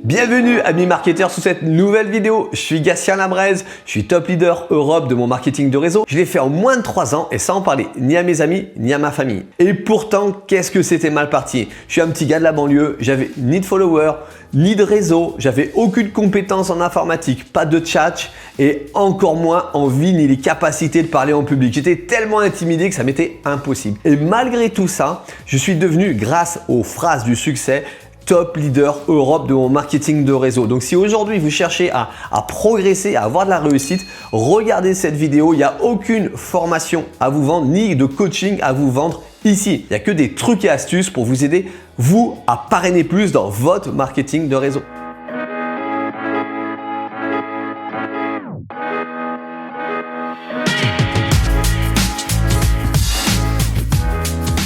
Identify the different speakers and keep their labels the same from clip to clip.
Speaker 1: Bienvenue amis marketeurs sous cette nouvelle vidéo. Je suis Gatien Labraise, je suis top leader Europe de mon marketing de réseau. Je l'ai fait en moins de 3 ans et sans en parler ni à mes amis ni à ma famille. Et pourtant, qu'est-ce que c'était mal parti. Je suis un petit gars de la banlieue, j'avais ni de followers, ni de réseau, j'avais aucune compétence en informatique, pas de chat et encore moins envie ni les capacités de parler en public. J'étais tellement intimidé que ça m'était impossible. Et malgré tout ça, je suis devenu, grâce aux phrases du succès, top leader Europe de mon marketing de réseau. Donc si aujourd'hui vous cherchez à progresser, à avoir de la réussite, regardez cette vidéo. Il n'y a aucune formation à vous vendre ni de coaching à vous vendre ici. Il n'y a que des trucs et astuces pour vous aider, vous, à parrainer plus dans votre marketing de réseau.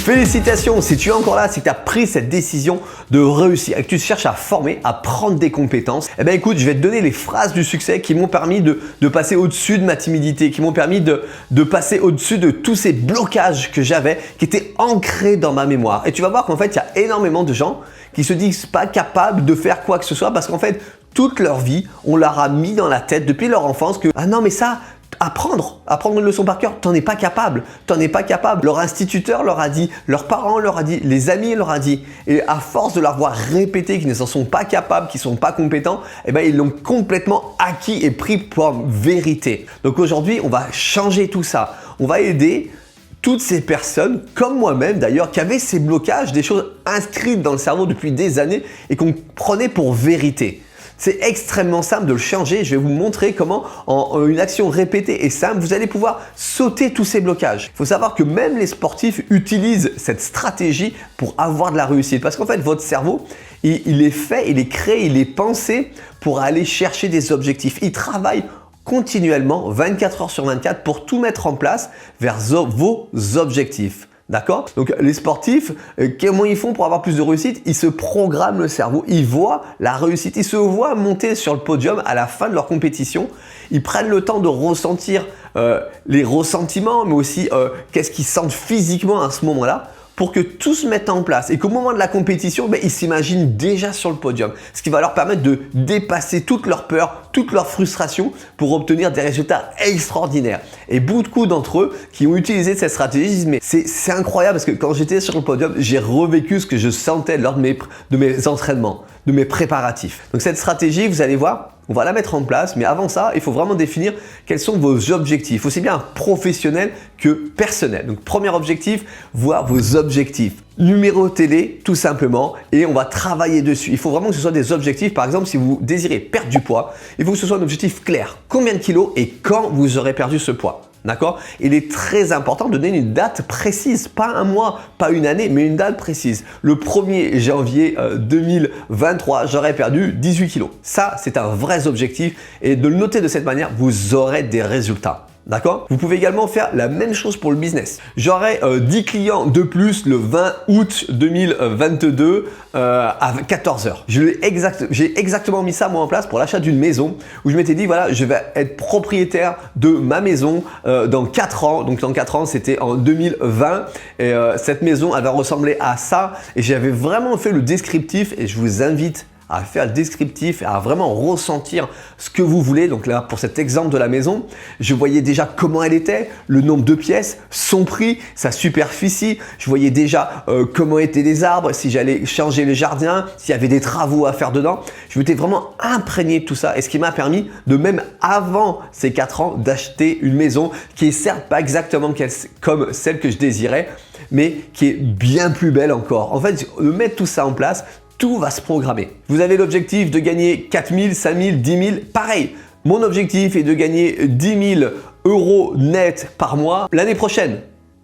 Speaker 1: Félicitations, si tu es encore là, c'est que tu as pris cette décision de réussir et que tu cherches à former, à prendre des compétences. Eh bien écoute, je vais te donner les phrases du succès qui m'ont permis de passer au-dessus de ma timidité, qui m'ont permis de passer au-dessus de tous ces blocages que j'avais, qui étaient ancrés dans ma mémoire. Et tu vas voir qu'en fait, il y a énormément de gens qui se disent pas capables de faire quoi que ce soit parce qu'en fait, toute leur vie, on leur a mis dans la tête depuis leur enfance que « Ah non mais ça… » Apprendre une leçon par cœur, t'en es pas capable, Leur instituteur leur a dit, leurs parents leur a dit, les amis leur a dit. Et à force de leur voir répéter qu'ils ne s'en sont pas capables, qu'ils sont pas compétents, eh ben ils l'ont complètement acquis et pris pour vérité. Donc aujourd'hui, on va changer tout ça. On va aider toutes ces personnes, comme moi-même d'ailleurs, qui avaient ces blocages, des choses inscrites dans le cerveau depuis des années et qu'on prenait pour vérité. C'est extrêmement simple de le changer. Je vais vous montrer comment, en une action répétée et simple, vous allez pouvoir sauter tous ces blocages. Il faut savoir que même les sportifs utilisent cette stratégie pour avoir de la réussite. Parce qu'en fait, votre cerveau, il est fait, il est créé, il est pensé pour aller chercher des objectifs. Il travaille continuellement, 24 heures sur 24, pour tout mettre en place vers vos objectifs. D'accord? Donc les sportifs, comment ils font pour avoir plus de réussite? Ils se programment le cerveau, ils voient la réussite, ils se voient monter sur le podium à la fin de leur compétition. Ils prennent le temps de ressentir les ressentiments, mais aussi qu'est-ce qu'ils sentent physiquement à ce moment-là, pour que tout se mette en place et qu'au moment de la compétition, ils s'imaginent déjà sur le podium. Ce qui va leur permettre de dépasser toutes leurs peurs, toutes leurs frustrations pour obtenir des résultats extraordinaires. Et beaucoup d'entre eux qui ont utilisé cette stratégie disent mais c'est incroyable parce que quand j'étais sur le podium, j'ai revécu ce que je sentais lors de mes entraînements, de mes préparatifs. Donc cette stratégie, vous allez voir, on va la mettre en place, mais avant ça, il faut vraiment définir quels sont vos objectifs, aussi bien professionnels que personnels. Donc, premier objectif, voir vos objectifs. Numérotez-les tout simplement et on va travailler dessus. Il faut vraiment que ce soit des objectifs. Par exemple, si vous désirez perdre du poids, il faut que ce soit un objectif clair. Combien de kilos et quand vous aurez perdu ce poids? D'accord? Il est très important de donner une date précise, pas un mois, pas une année, mais une date précise. Le 1er janvier 2023, j'aurais perdu 18 kilos. Ça, c'est un vrai objectif et de le noter de cette manière, vous aurez des résultats. D'accord? Vous pouvez également faire la même chose pour le business. J'aurai 10 clients de plus le 20 août 2022 à 14 h. J'ai exactement mis ça moi en place pour l'achat d'une maison où je m'étais dit voilà, je vais être propriétaire de ma maison dans 4 ans. Donc dans 4 ans, c'était en 2020 et cette maison, elle va ressembler à ça et j'avais vraiment fait le descriptif et je vous invite à faire le descriptif et à vraiment ressentir ce que vous voulez. Donc là, pour cet exemple de la maison, je voyais déjà comment elle était, le nombre de pièces, son prix, sa superficie. Je voyais déjà comment étaient les arbres, si j'allais changer le jardin, s'il y avait des travaux à faire dedans. Je m'étais vraiment imprégné de tout ça et ce qui m'a permis de même avant ces 4 ans d'acheter une maison qui est certes pas exactement comme celle que je désirais, mais qui est bien plus belle encore. En fait, de mettre tout ça en place, tout va se programmer. Vous avez l'objectif de gagner 4 000, 5 000, 10 000. Pareil, mon objectif est de gagner 10 000 € net par mois l'année prochaine,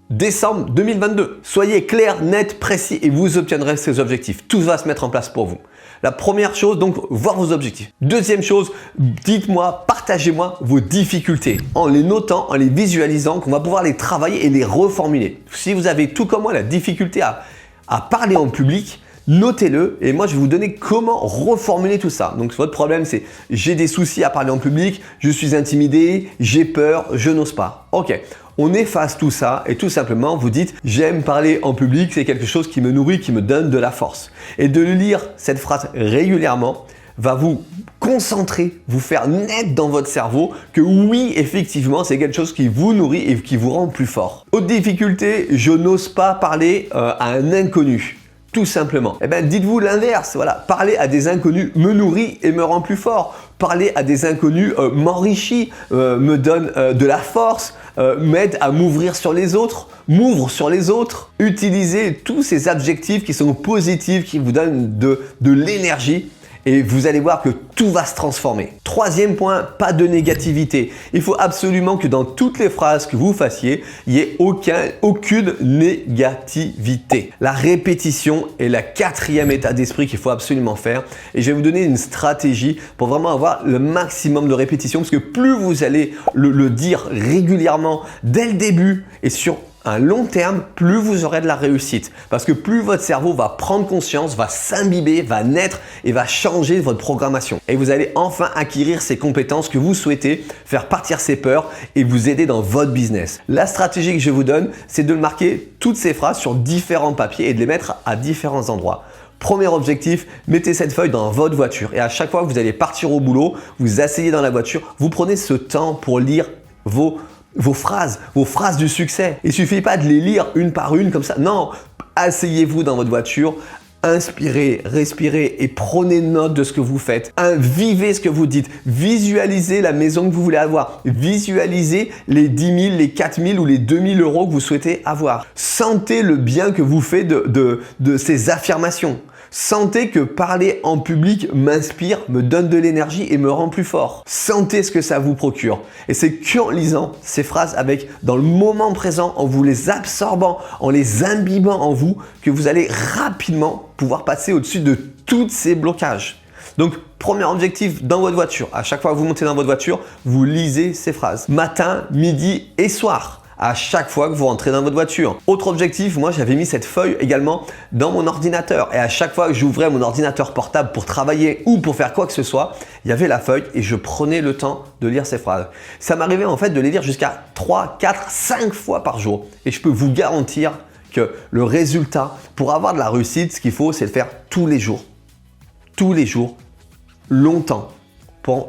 Speaker 1: décembre 2022. Soyez clair, net, précis et vous obtiendrez ces objectifs. Tout va se mettre en place pour vous. La première chose, donc, voir vos objectifs. Deuxième chose, dites-moi, partagez-moi vos difficultés en les notant, en les visualisant, qu'on va pouvoir les travailler et les reformuler. Si vous avez tout comme moi la difficulté à parler en public, notez-le et moi je vais vous donner comment reformuler tout ça. Donc votre problème c'est j'ai des soucis à parler en public, je suis intimidé, j'ai peur, je n'ose pas. Ok, on efface tout ça et tout simplement vous dites j'aime parler en public, c'est quelque chose qui me nourrit, qui me donne de la force. Et de lire cette phrase régulièrement va vous concentrer, vous faire naître dans votre cerveau que oui, effectivement, c'est quelque chose qui vous nourrit et qui vous rend plus fort. Autre difficulté, je n'ose pas parler à un inconnu. Tout simplement. Eh bien, dites-vous l'inverse. Voilà, parler à des inconnus me nourrit et me rend plus fort. Parler à des inconnus m'enrichit, me donne de la force, m'aide à m'ouvrir sur les autres, m'ouvre sur les autres. Utilisez tous ces adjectifs qui sont positifs, qui vous donnent de l'énergie. Et vous allez voir que tout va se transformer. Troisième point, pas de négativité. Il faut absolument que dans toutes les phrases que vous fassiez, il n'y ait aucune négativité. La répétition est la quatrième état d'esprit qu'il faut absolument faire. Et je vais vous donner une stratégie pour vraiment avoir le maximum de répétition. Parce que plus vous allez le dire régulièrement dès le début et sur un long terme, plus vous aurez de la réussite. Parce que plus votre cerveau va prendre conscience, va s'imbiber, va naître et va changer votre programmation. Et vous allez enfin acquérir ces compétences que vous souhaitez, faire partir ces peurs et vous aider dans votre business. La stratégie que je vous donne, c'est de marquer toutes ces phrases sur différents papiers et de les mettre à différents endroits. Premier objectif, mettez cette feuille dans votre voiture et à chaque fois que vous allez partir au boulot, vous asseyez dans la voiture, vous prenez ce temps pour lire vos phrases du succès. Il ne suffit pas de les lire une par une comme ça. Non, asseyez-vous dans votre voiture, inspirez, respirez et prenez note de ce que vous faites. Vivez ce que vous dites. Visualisez la maison que vous voulez avoir. Visualisez les 10 000, les 4 000 ou les 2 000 euros que vous souhaitez avoir. Sentez le bien que vous faites de ces affirmations. Sentez que parler en public m'inspire, me donne de l'énergie et me rend plus fort. Sentez ce que ça vous procure. Et c'est qu'en lisant ces phrases dans le moment présent, en vous les absorbant, en les imbibant en vous, que vous allez rapidement pouvoir passer au-dessus de tous ces blocages. Donc, premier objectif dans votre voiture. À chaque fois que vous montez dans votre voiture, vous lisez ces phrases. Matin, midi et soir. À chaque fois que vous rentrez dans votre voiture. Autre objectif, moi j'avais mis cette feuille également dans mon ordinateur et à chaque fois que j'ouvrais mon ordinateur portable pour travailler ou pour faire quoi que ce soit, il y avait la feuille et je prenais le temps de lire ces phrases. Ça m'arrivait en fait de les lire jusqu'à 3, 4, 5 fois par jour et je peux vous garantir que le résultat, pour avoir de la réussite, ce qu'il faut c'est le faire tous les jours, longtemps.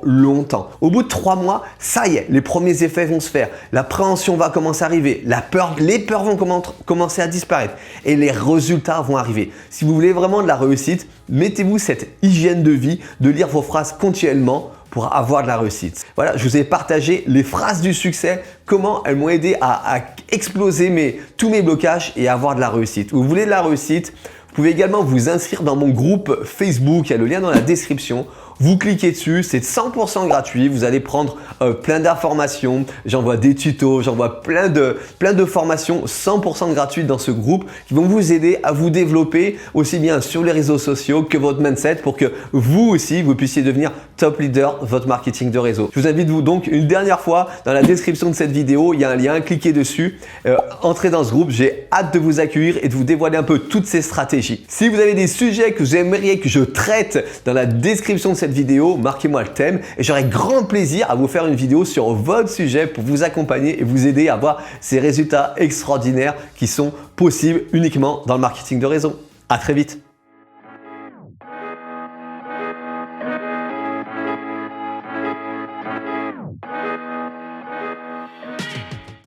Speaker 1: Longtemps. Au bout de 3 mois, ça y est, les premiers effets vont se faire. L'appréhension va commencer à arriver. Les peurs vont commencer à disparaître et les résultats vont arriver. Si vous voulez vraiment de la réussite, mettez-vous cette hygiène de vie de lire vos phrases continuellement pour avoir de la réussite. Voilà, je vous ai partagé les phrases du succès, comment elles m'ont aidé à exploser tous mes blocages et à avoir de la réussite. Vous voulez de la réussite? Vous pouvez également vous inscrire dans mon groupe Facebook, il y a le lien dans la description. Vous cliquez dessus, c'est 100% gratuit. Vous allez prendre plein d'informations. J'envoie des tutos, j'envoie plein de formations 100% gratuites dans ce groupe qui vont vous aider à vous développer aussi bien sur les réseaux sociaux que votre mindset pour que vous aussi, vous puissiez devenir top leader de votre marketing de réseau. Je vous invite donc une dernière fois dans la description de cette vidéo, il y a un lien, cliquez dessus, entrez dans ce groupe. J'ai hâte de vous accueillir et de vous dévoiler un peu toutes ces stratégies. Si vous avez des sujets que vous aimeriez que je traite dans la description de cette vidéo, marquez-moi le thème et j'aurai grand plaisir à vous faire une vidéo sur votre sujet pour vous accompagner et vous aider à avoir ces résultats extraordinaires qui sont possibles uniquement dans le marketing de réseau. À très vite.